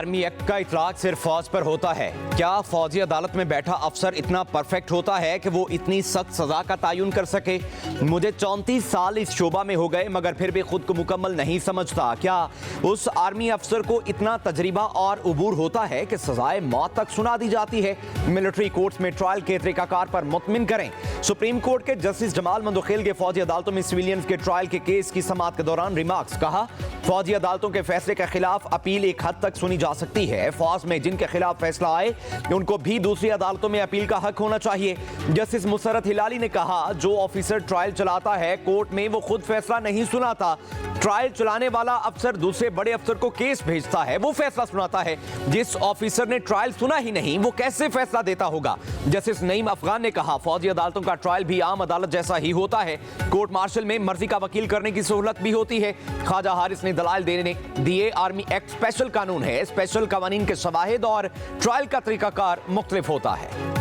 Army act का इतलाक सिर्फ फौज पर होता है। क्या फौजी अदालत में बैठा अफसर इतना परफेक्ट होता है कि वो इतनी सख्त सजा का तयन कर सके? मुझे 34 साल इस शोबा में हो गए मगर फिर भी खुद को मुकम्मल नहीं समझता। क्या उस आर्मी अफसर को इतना तजर्बा और उबूर होता है कि सजाए मौत तक सुना दी जाती है? मिलिट्री कोर्ट्स में ट्रायल के तरीकाकार पर मुतमिन करें। सुप्रीम कोर्ट के जस्टिस जमाल मंदोखेल के फौजी अदालतों में सिविलियंस के ट्रायल के केस की समाअत के दौरान रिमार्क्स। कहा, फौजी अदालतों के फैसले के खिलाफ अपील एक हद तक सुनी जा सकती है। फौज में जिनके खिलाफ फैसला आए उनको भी दूसरी अदालतों में अपील का हक होना चाहिए। जस्टिस मुसर्रत हिलाली ने कहा, जो ऑफिसर ट्रायल चलाता है कोर्ट में वो खुद फैसला नहीं सुनाता। ट्रायल चलाने वाला अफसर दूसरे बड़े अफसर को केस भेजता है, वो फैसला सुनाता है। जिस ऑफिसर ने ट्रायल सुना ही नहीं वो कैसे फैसला देता होगा? जस्टिस नईम अफगान ने कहा, फौजी अदालतों का ट्रायल भी आम अदालत जैसा ही होता है। कोर्ट मार्शल में मर्जी का वकील करने की सहूलत भी होती है। ख्वाजा हारिस ने दलाल देने दिए। आर्मी एक्ट स्पेशल कानून है, स्पेशल कवानीन के शवाहिद और ट्रायल का तरीकाकार मुख्तलिफ होता है।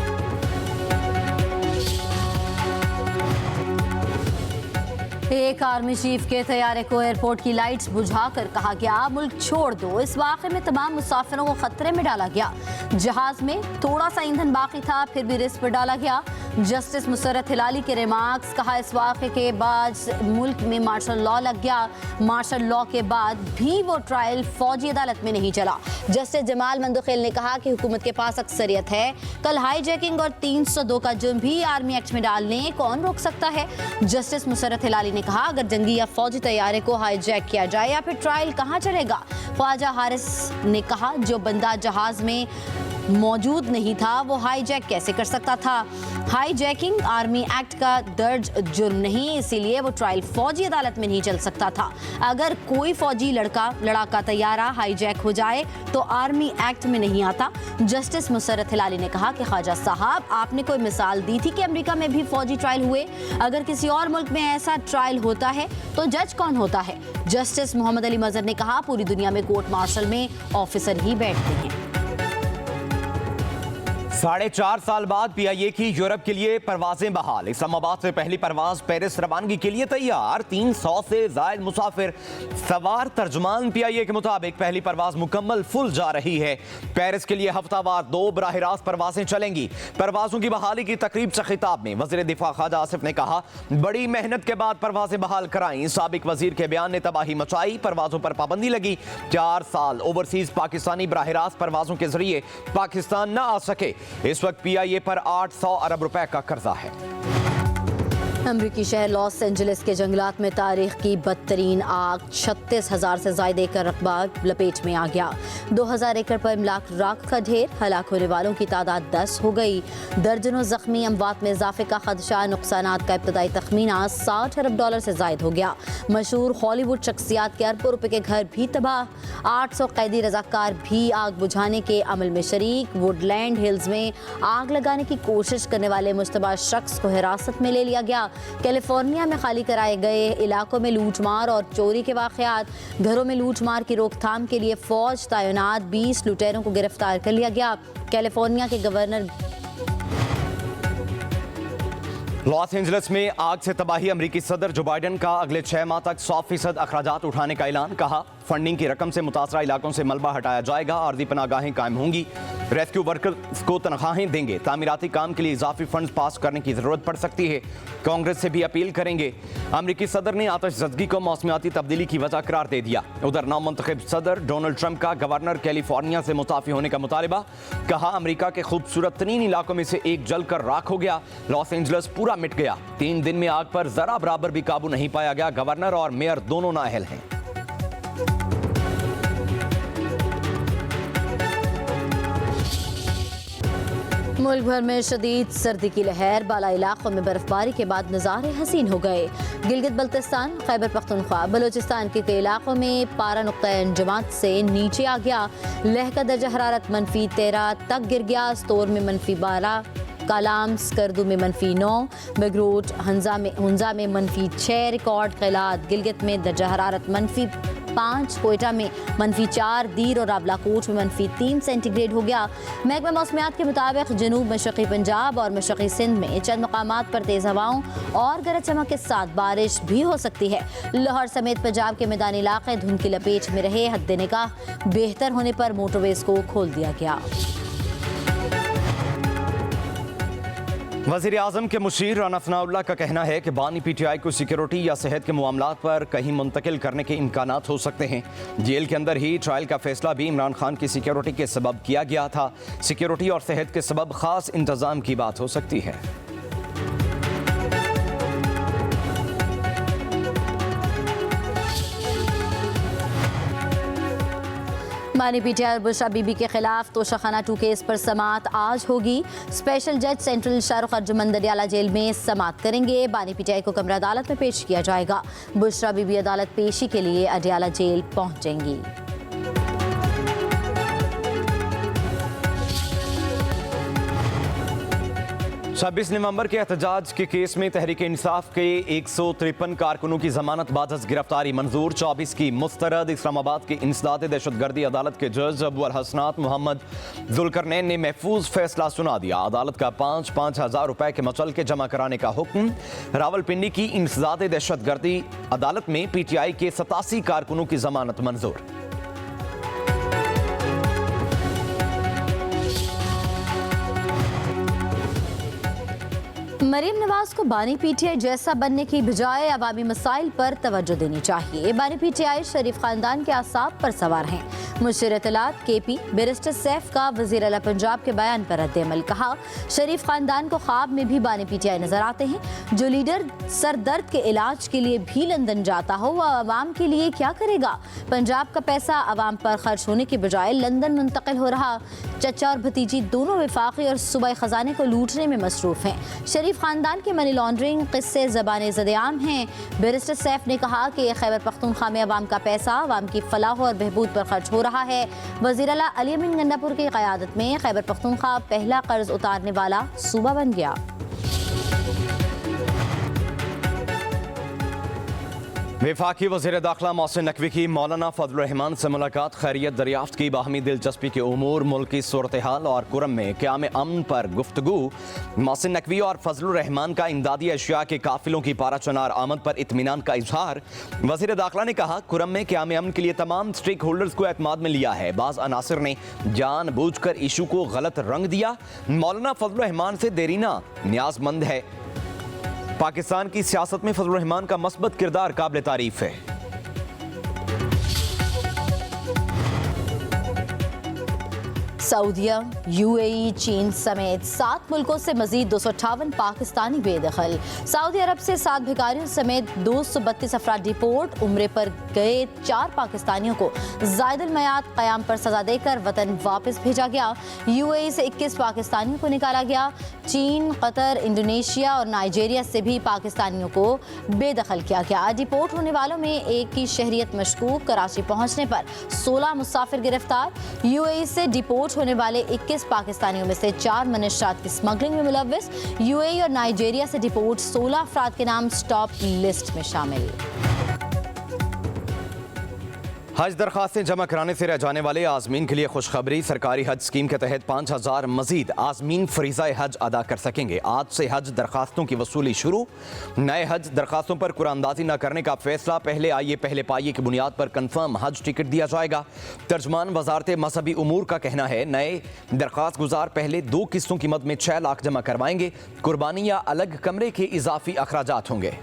एक आर्मी चीफ के तैयारे को एयरपोर्ट की लाइट्स बुझाकर कहा गया मुल्क छोड़ दो। इस वाक़े में तमाम मुसाफिरों को खतरे में डाला गया। जहाज में थोड़ा सा ईंधन बाकी था फिर भी रिस्क पर डाला गया। जस्टिस मुसर्रत हिलाली के रिमार्क्स। कहा, इस वाक़े के बाद मुल्क में मार्शल लॉ लग गया। मार्शल लॉ के बाद भी वो ट्रायल फौजी अदालत में नहीं चला। जस्टिस जमाल मंदोखेल ने कहा कि हुकूमत के पास अक्सरियत है। कल हाईजैकिंग और 302 का जुर्म भी आर्मी एक्ट में डालने कौन रोक सकता है? जस्टिस मुसर्रत हिलाली ने कहा, अगर जंगी या फौजी तैयारे को हाईजैक किया जाए या फिर ट्रायल कहां चलेगा? ख्वाजा हारिस ने कहा, जो बंदा जहाज में मौजूद नहीं था वो हाईजैक कैसे कर सकता था? हाईजैकिंग आर्मी एक्ट का दर्ज जुर्म नहीं, इसीलिए वो ट्रायल फौजी अदालत में नहीं चल सकता था। अगर कोई फौजी लड़ाका तैयारा हाईजैक हो जाए तो आर्मी एक्ट में नहीं आता। जस्टिस मुसर्रत हिलाली ने कहा कि ख्वाजा साहब, आपने कोई मिसाल दी थी कि अमेरिका में भी फौजी ट्रायल हुए। अगर किसी और मुल्क में ऐसा ट्रायल होता है तो जज कौन होता है? जस्टिस मोहम्मद अली मजहर ने कहा, पूरी दुनिया में कोर्ट मार्शल में ऑफिसर ही बैठते हैं। 4.5 साल बाद PIA की यूरोप के लिए परवाजें बहाल। इस्लामाबाद से पहली परवाज पेरिस रवानगी के लिए तैयार। 300 से ज्यादा मुसाफिर सवार। तर्जुमान PIA के मुताबिक पहली परवाज मुकम्मल फुल जा रही है। पेरिस के लिए हफ्तावार 2 बराह रास्त परवाजें चलेंगी। परवाजों की बहाली की तकरीब से खिताब में वज़ीर दिफा ख्वाजा आसिफ ने कहा, बड़ी मेहनत के बाद परवाजें बहाल कराई। साबिक वजीर के बयान ने तबाही मचाई। परवाजों पर पाबंदी लगी। 4 साल ओवरसीज पाकिस्तानी बराह रास्त परवाजों के जरिए पाकिस्तान न आ सके। इस वक्त PIA पर 800 अरब रुपए का कर्जा है। अमरीकी शहर लॉस एंजलिस के जंगलात में तारीख की बदतरीन आग। 36,000 से ज्यादा एकड़ रकबा लपेट में आ गया। 2,000 एकड़ पर इमलाक राख का ढेर। हलाक होने वालों की तादाद 10 हो गई। दर्जनों जख्मी। अमवात में इजाफे का खदशा। नुकसानात का इब्तदाई तखमीना $60 अरब से जायद हो गया। मशहूर हॉलीवुड शख्सियात के अरबों रुपए के घर भी तबाह। 800 कैदी रजाकार भी आग बुझाने के अमल में शरीक। वुडलैंड हिल्स में आग लगाने की कोशिश करने वाले मुश्तबा शख्स को हिरासत में ले लिया गया। कैलिफोर्निया में खाली कराए गए इलाकों में लूटमार और चोरी के वाक़यात। घरों में लूटमार की रोकथाम के लिए फौज तैनात। 20 लुटेरों को गिरफ्तार कर लिया गया। कैलिफोर्निया के गवर्नर। लॉस एंजलिस में आग से तबाही। अमरीकी सदर जो बाइडन का अगले 6 माह तक 100% अखराजात उठाने का ऐलान। कहा, फंडिंग की रकम से मुतासरा इलाकों से मलबा हटाया जाएगा। आर्जी पनागाहें कायम होंगी। रेस्क्यू वर्कर्स को तनख्वाहें देंगे। तामीराती काम के लिए इजाफी फंड पास करने की जरूरत पड़ सकती है। कांग्रेस से भी अपील करेंगे। अमरीकी सदर ने आतिशज़दगी को मौसमियाती तब्दीली की वजह करार दे दिया। उधर नामुंतखब सदर डोनाल्ड ट्रंप का गवर्नर कैलिफोर्निया से मुताफ़ी होने का मुतालबा। कहा, अमरीका के खूबसूरत तरीन इलाकों में से एक जलकर राख हो गया। लॉस एंजलिस पूरा मिट गया। 3 दिन में आग पर जरा बराबर भी काबू नहीं पाया गया। गवर्नर और मेयर दोनों नाअहल हैं। मुल्क भर में शदीद सर्दी की लहर। बाला इलाकों में बर्फबारी के बाद नज़ारे हसीन हो गए। गिलगित बल्तिस्तान, खैबर पख्तूनख्वा, बलूचिस्तान के कई इलाकों में पारा नुक्ता अंजमात से नीचे आ गया। लह का दर्जा हरारत -13 तक गिर गया। स्तोर में -12, कालाम स्कर्दू में -9, बगरूट हुंजा में -6 रिकॉर्ड। क़िलात गिलगित में दर्जा हरारत -5, कोयटा में -4, दीर और रावलाकोट में -3 सेंटीग्रेड हो गया। महकमा मौसमियात के मुताबिक जनूब मशरक़ी पंजाब और मशरक़ी सिंध में चंद मकामात पर तेज़ हवाओं और गरज चमक के साथ बारिश भी हो सकती है। लाहौर समेत पंजाब के मैदानी इलाके धुंध की लपेट में रहे। हद निगाह बेहतर होने पर मोटरवेज को खोल दिया गया। वज़ीर आज़म के मुशीर राना सनाउल्लाह का कहना है कि बानी PTI को सिक्योरिटी या सेहत के मामलात पर कहीं मुंतकिल करने के इम्कानात हो सकते हैं। जेल के अंदर ही ट्रायल का फैसला भी इमरान खान की सिक्योरिटी के सबब किया गया था। सिक्योरिटी और सेहत के सबब खास इंतजाम की बात हो सकती है। बानी PTI और बुशरा बीबी के खिलाफ तोशाखाना 2 केस पर समाअत आज होगी। स्पेशल जज सेंट्रल शाहरुख अर्जुमंद अडियाला जेल में समाअत करेंगे। बानी PTI को कमरा अदालत में पेश किया जाएगा। बुशरा बीबी अदालत पेशी के लिए अडियाला जेल पहुंचेंगी। 26 नवंबर के एहतजाज के केस में तहरीक इंसाफ के 153 कारकुनों की जमानत बादस गिरफ्तारी मंजूर। 24 की मुस्तरद इस्लामाबाद की इंसदाद दहशतगर्दी अदालत के जज अबू अल हसनात मोहम्मद जुल्करनैन ने महफूज फैसला सुना दिया। अदालत का 5-5 हज़ार रुपए के मचलके जमा कराने का हुक्म। रावलपिंडी की इंसदाद दहशतगर्दी अदालत में PTI के 87 कारकुनों की जमानत मंजूर। मरीम नवाज को बानी PTI जैसा बनने की बजाय अवामी मसाइल पर तवज्जो देनी चाहिए। बानी PTI शरीफ खानदान के आसाब पर सवार हैं। मुशीर इत्तलात KP बैरिस्टर सैफ का वज़ीर आला पंजाब के बयान पर रद्द-ए-अमल। कहा, शरीफ खानदान को ख्वाब में भी बानी PTI नजर आते हैं। जो लीडर सर दर्द के इलाज के लिए भी लंदन जाता हो वह अवाम के लिए क्या करेगा। पंजाब का पैसा अवाम पर खर्च होने के बजाय लंदन मुंतकिल हो रहा। चचा और भतीजी दोनों वफाकी और सूबाई खजाने को लूटने में मसरूफ हैं। शरीफ खानदान के मनी लॉन्ड्रिंग किस्से ज़बाने ज़द-ए-आम हैं। बैरिस्टर सैफ ने कहा कि खैबर पख्तूनख्वा में अवाम का पैसा अवाम की फलाह और बहबूद पर खर्च हो रहा है। वज़ीर आला अली अमीन गंडापुर की क़यादत में खैबर पख्तूनख्वा पहला कर्ज उतारने वाला सूबा बन गया। वफाकी वज़ीर दाखिला मोहसिन नकवी की मौलाना फजलुर रहमान से मुलाकात। खैरियत दरियाफ्त की बाहमी दिलचस्पी के उमूर, मुल्की सूरत हाल और कुरम में क़याम अमन पर गुफ्तगू। मोहसिन नकवी और फजलुर रहमान का इमदादी अशिया के काफिलों की पारा चनार आमद पर इत्मीनान का इजहार। वज़ीर दाखिला ने कहा, कुरम में क़याम अमन के लिए तमाम स्टेक होल्डर्स को एतमाद में लिया है। बाज़ अनासिर ने जान बूझ कर इशू को गलत रंग दिया। मौलाना फजलुर रहमान से देरीना न्याजमंद है। पाकिस्तान की सियासत में फजलुर रहमान का मस्बत किरदार काबिल तारीफ है। सऊदीया, UAE, चीन समेत 7 मुल्कों से मजीद 258 पाकिस्तानी बेदखल। सऊदी अरब से 7 भिखारियों समेत 232 अफराद डिपोर्ट। उम्रे पर गए 4 पाकिस्तानियों को ज़ायदुल मयाद क़याम पर सजा देकर वतन वापस भेजा गया। UAE से 21 पाकिस्तानियों को निकाला गया। चीन, कतर, इंडोनेशिया और नाइजीरिया से भी पाकिस्तानियों को बेदखल किया गया। डिपोर्ट होने वालों में एक की शहरियत मशकूक। कराची पहुंचने पर 16 मुसाफिर गिरफ्तार। UAE से डिपोर्ट होने वाले 21 पाकिस्तानियों में से 4 मनशियात की स्मगलिंग में मुलव्विस। UAE और नाइजीरिया से डिपोर्ट 16 अफराद के नाम स्टॉप लिस्ट में शामिल। हज दरखास्तें जमा कराने से रह जाने वाले आज़मीन के लिए खुशखबरी। सरकारी हज स्कीम के तहत 5,000 मजीद आज़मीन फरीज़ाए हज अदा कर सकेंगे। आज से हज दरखास्तों की वसूली शुरू। नए हज दरखास्तों पर कुरानंदाजी न करने का फैसला। पहले आइए पहले पाइए की बुनियाद पर कन्फर्म हज टिकट दिया जाएगा। तर्जमान वजारत मजहबी उमूर का कहना है, नए दरखास्त गुजार पहले 2 किस्तों की मद में 6 लाख जमा करवाएंगे। कुर्बानी या अलग कमरे के इजाफी अखराजात होंगे।